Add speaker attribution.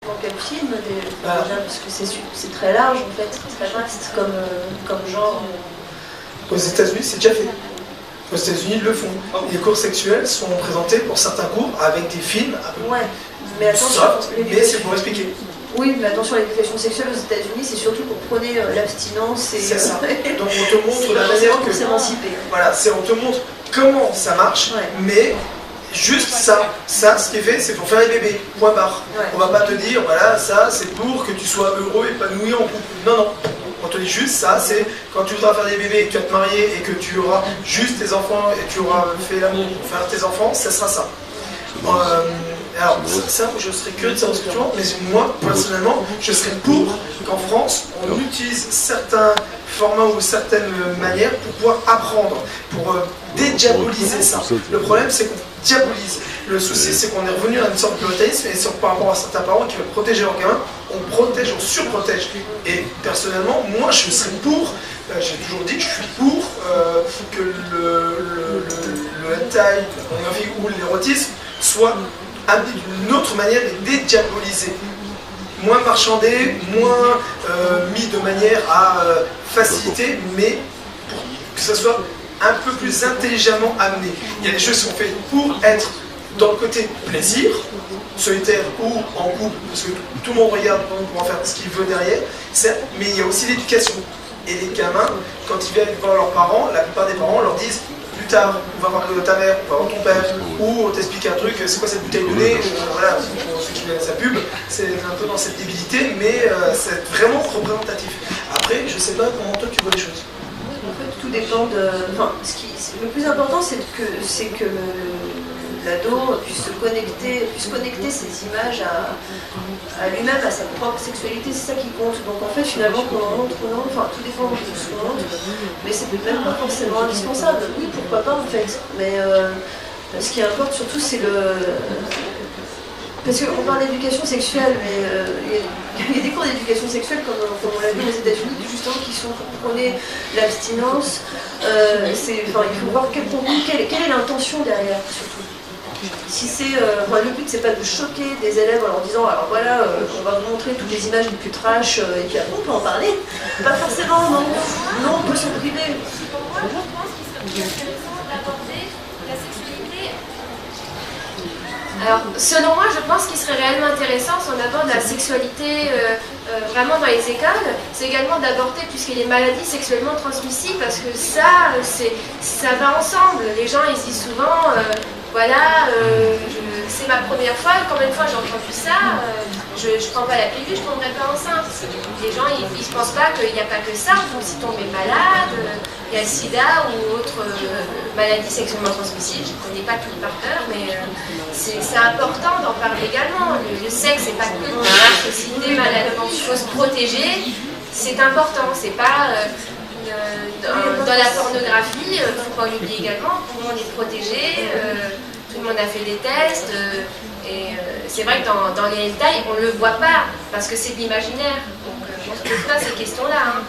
Speaker 1: Dans quel film déjà, parce que c'est très large en fait, très vaste comme genre.
Speaker 2: Aux États-Unis, c'est déjà fait. Aux États-Unis, ils le font. Les cours sexuels sont présentés pour certains cours avec des films.
Speaker 1: Ouais, mais attention.
Speaker 2: Mais c'est pour expliquer.
Speaker 1: Oui, mais attention, l'éducation sexuelle aux États-Unis, c'est surtout pour prôner l'abstinence et.
Speaker 2: C'est ça. Donc on te montre la manière que.
Speaker 1: S'émanciper.
Speaker 2: Voilà, on te montre comment ça marche, mais. Juste ça, ce qui est fait, c'est pour faire les bébés, point barre. Ouais. On va pas te dire, voilà, ça c'est pour que tu sois heureux, épanoui en couple. Non, non. On te dit juste ça, c'est quand tu voudras faire des bébés, que tu vas te marier et que tu auras juste tes enfants et tu auras fait l'amour pour faire tes enfants, ça sera ça. Alors, ça, je serais curieux de savoir ce que tu penses, mais moi, personnellement, je serais pour qu'en France, on utilise certains formats ou certaines manières pour pouvoir apprendre, pour dédiaboliser ça. Le problème, c'est qu'on diabolise. Le souci, c'est qu'on est revenu à une sorte de puritanisme, et par rapport à certains parents qui veulent protéger leurs gamins, on protège, on surprotège. Et personnellement, moi, je serais pour, j'ai toujours dit que je suis pour que le hentai, ou l'érotisme soit amené d'une autre manière et dédiabolisé. Moins marchandé, moins mis de manière à faciliter, mais pour que ça soit un peu plus intelligemment amené. Il y a des choses qui sont faites pour être dans le côté plaisir, solitaire ou en couple, parce que tout le monde regarde pour en faire ce qu'il veut derrière, mais il y a aussi l'éducation. Et les gamins, quand ils viennent voir leurs parents, la plupart des parents leur disent plus tard, on va voir ta mère, on va voir ton père, ou on t'explique un truc, c'est quoi cette bouteille de lait, voilà, pour ceux qui viennent à sa pub, c'est un peu dans cette débilité, mais c'est vraiment représentatif. Après, je sais pas comment toi tu vois les choses.
Speaker 1: En fait, tout dépend de. Enfin, le plus important, c'est que l'ado puisse connecter ses images à lui-même, à sa propre sexualité, c'est ça qui compte. Donc en fait, finalement, qu'on en montre ou non, enfin, tout dépend de ce qu'on montre, mais c'est même pas forcément indispensable. Oui, pourquoi pas en fait, mais ce qui importe surtout, c'est parce qu'on parle d'éducation sexuelle, mais il y a des cours d'éducation sexuelle, comme on l'a vu aux États-Unis, justement, qui sont pour prôner l'abstinence. Il faut voir quelle est l'intention derrière, surtout. Si c'est, le but, c'est pas de choquer des élèves en leur disant, alors voilà, on va vous montrer toutes les images les plus trash, et puis après on peut en parler. Pas forcément, non. Non, on peut s'en priver.
Speaker 3: Alors, selon moi, je pense qu'il serait réellement intéressant si on aborde la sexualité vraiment dans les écoles, c'est également d'aborder tout ce qui est les maladies sexuellement transmissibles, parce que ça va ensemble. Les gens, ils disent souvent, c'est ma première fois, combien de fois j'ai entendu ça, je prends pas la pilule, je tomberai pas enceinte. Les gens, ils ne pensent pas qu'il n'y a pas que ça, donc si tomber malade, il y a le sida ou autre maladie sexuellement transmissible, je ne connais pas tout par cœur, mais c'est important d'en parler également. Le sexe, c'est pas que une société maladie, il faut se protéger, c'est important, c'est pas... dans la pornographie, il ne faut pas l'oublier également, tout le monde est protégé, tout le monde a fait des tests, et c'est vrai que dans les hentai, on ne le voit pas, parce que c'est de l'imaginaire. Donc on se pose pas ces questions-là. Hein.